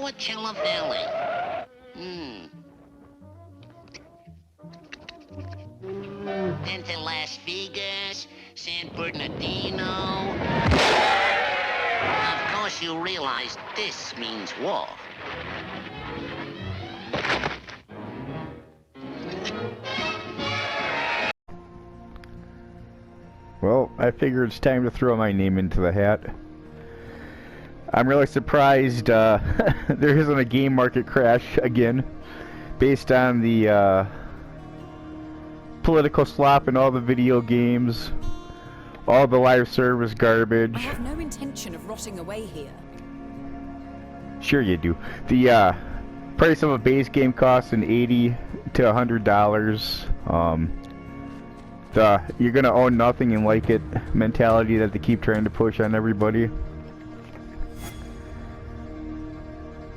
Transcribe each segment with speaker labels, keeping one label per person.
Speaker 1: Coachella Valley. Then to Las Vegas, San Bernardino. Of course, you realize this means war.
Speaker 2: Well, I figure it's time to throw my name into the hat. I'm really surprised there isn't a game market crash again, based on the political slop in all the video games, all the live service garbage.
Speaker 3: I have no intention of rotting away here.
Speaker 2: Sure you do. The price of a base game costs an $80 to $100. The you're gonna own nothing and like it mentality that they keep trying to push on everybody.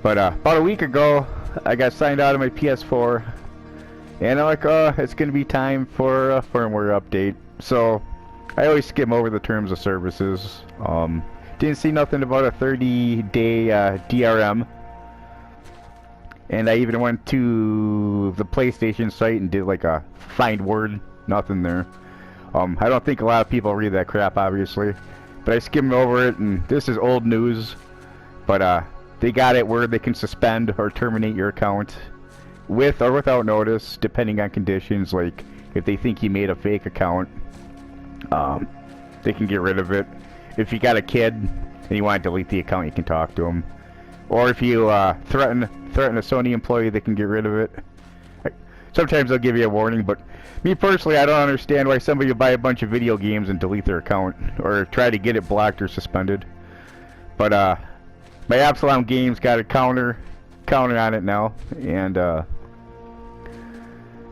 Speaker 2: But about a week ago, I got signed out of my PS4, and I'm like, oh, it's gonna be time for a firmware update. So I always skim over the terms of services. Didn't see nothing about a 30-day DRM, and I even went to the PlayStation site and did like a find word. Nothing there. I don't think a lot of people read that crap, obviously, but I skimmed over it, and this is old news. But they got it where they can suspend or terminate your account with or without notice, depending on conditions. Like if they think you made a fake account, they can get rid of it. If you got a kid and you want to delete the account, you can talk to them. Or if you threaten a Sony employee, they can get rid of it. Sometimes they'll give you a warning, but me personally, I don't understand why somebody would buy a bunch of video games and delete their account or try to get it blocked or suspended. But my Absalom Games got a counter on it now, and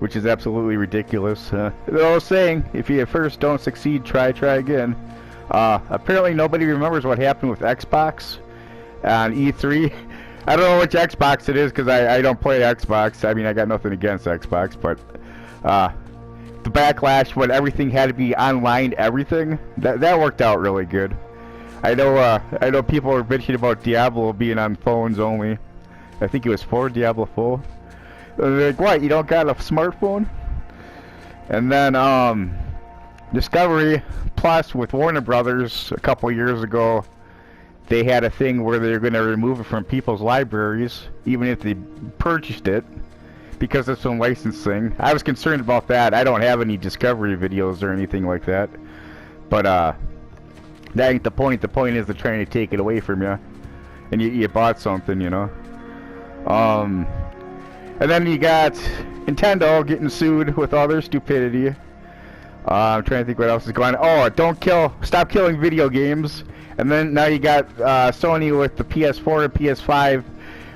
Speaker 2: which is absolutely ridiculous. The old saying, if you at first don't succeed, try again. Apparently nobody remembers what happened with Xbox on E3. I don't know which Xbox it is because I don't play Xbox. I mean, I got nothing against Xbox, but the backlash when everything had to be online, everything, that worked out really good. I know people were bitching about Diablo being on phones only. I think it was for Diablo 4. They're like, what, you don't got a smartphone? And then Discovery Plus with Warner Brothers a couple years ago, they had a thing where they're going to remove it from people's libraries, even if they purchased it, because of some licensing. I was concerned about that. I don't have any Discovery videos or anything like that. But that ain't the point. The point is they're trying to take it away from you. And you bought something, you know. And then you got Nintendo getting sued with all their stupidity. I'm trying to think what else is going on. Oh, stop killing video games. And then now you got Sony with the PS4 and PS5,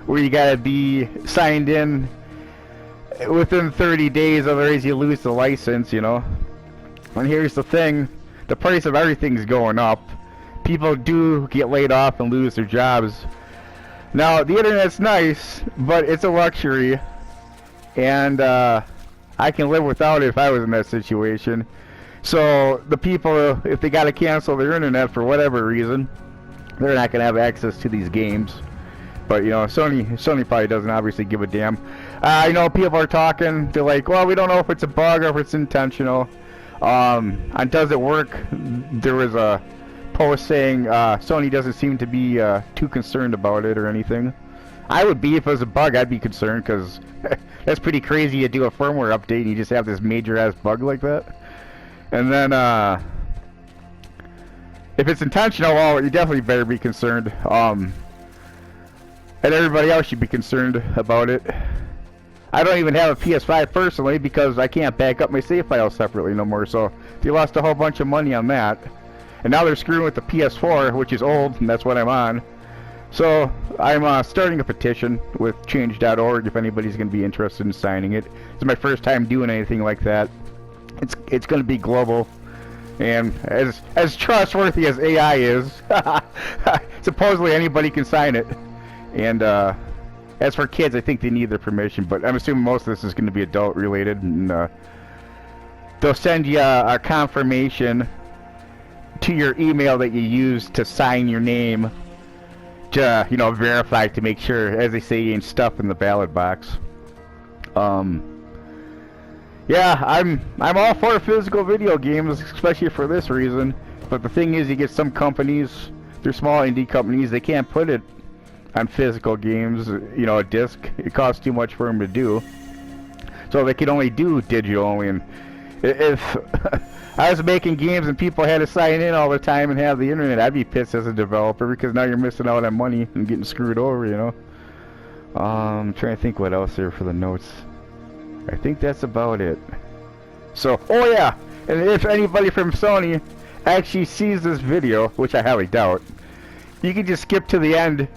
Speaker 2: where you gotta be signed in within 30 days, otherwise you lose the license, you know. And here's the thing, the price of everything's going up. People do get laid off and lose their jobs. Now, the internet's nice, but it's a luxury, and I can live without it if I was in that situation. So the people, if they gotta cancel their internet for whatever reason, they're not gonna have access to these games. But you know, Sony probably doesn't obviously give a damn. I know people are talking. They're like, well, we don't know if it's a bug or if it's intentional. On Does It Work, there was a post saying Sony doesn't seem to be too concerned about it or anything. I would be if it was a bug. I'd be concerned because that's pretty crazy. You do a firmware update and you just have this major ass bug like that. And then, if it's intentional, well, you definitely better be concerned. And everybody else should be concerned about it. I don't even have a PS5 personally because I can't back up my save files separately no more, so they lost a whole bunch of money on that. And now they're screwing with the PS4, which is old, and that's what I'm on. So, I'm starting a petition with change.org if anybody's going to be interested in signing it. It's my first time doing anything like that. It's going to be global, and as trustworthy as AI is, supposedly anybody can sign it. And as for kids, I think they need their permission, but I'm assuming most of this is going to be adult related, and they'll send you a confirmation to your email that you used to sign your name, you know, verify to make sure, as they say, you ain't stuff in the ballot box. Yeah, I'm all for physical video games, especially for this reason. But the thing is, you get some companies, they're small indie companies, they can't put it on physical games, you know, a disc. It costs too much for them to do. So they can only do digital only. And if I was making games and people had to sign in all the time and have the internet, I'd be pissed as a developer, because now you're missing out on money and getting screwed over, you know. I'm trying to think what else there for the notes. I think that's about it. So, oh yeah, and if anybody from Sony actually sees this video, which I highly doubt, you can just skip to the end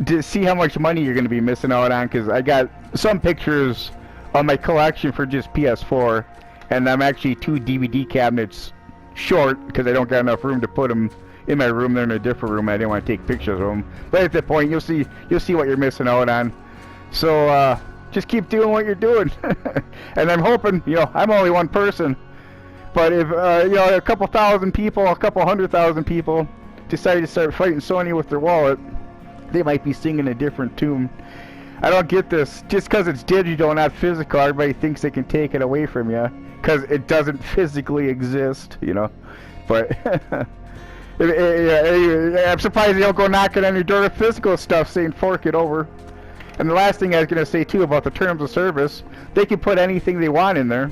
Speaker 2: to see how much money you're going to be missing out on, because I got some pictures on my collection for just PS4, and I'm actually 2 DVD cabinets short because I don't got enough room to put them in my room. They're in a different room. I didn't want to take pictures of them. But at that point, you'll see what you're missing out on. So just keep doing what you're doing. And I'm hoping, you know, I'm only one person, but if you know, a couple thousand people, a couple 100,000 people decide to start fighting Sony with their wallet, they might be singing a different tune. I don't get this. Just because it's digital, not physical, everybody thinks they can take it away from you, because it doesn't physically exist, you know. But I'm surprised they don't go knocking on your door with physical stuff saying fork it over. And the last thing I was going to say too about the terms of service, they can put anything they want in there,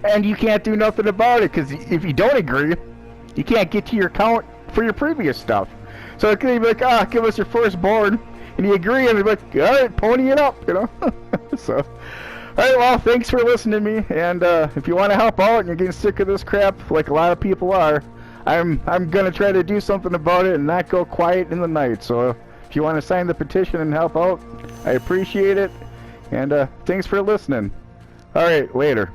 Speaker 2: and you can't do nothing about it, because if you don't agree, you can't get to your account for your previous stuff. So it could be like, ah, give us your firstborn, and you agree, and they're like, alright, pony it up, you know. So, alright, well, thanks for listening to me, and if you want to help out and you're getting sick of this crap, like a lot of people are, I'm gonna try to do something about it and not go quiet in the night. So if you want to sign the petition and help out, I appreciate it, and thanks for listening. Alright, later.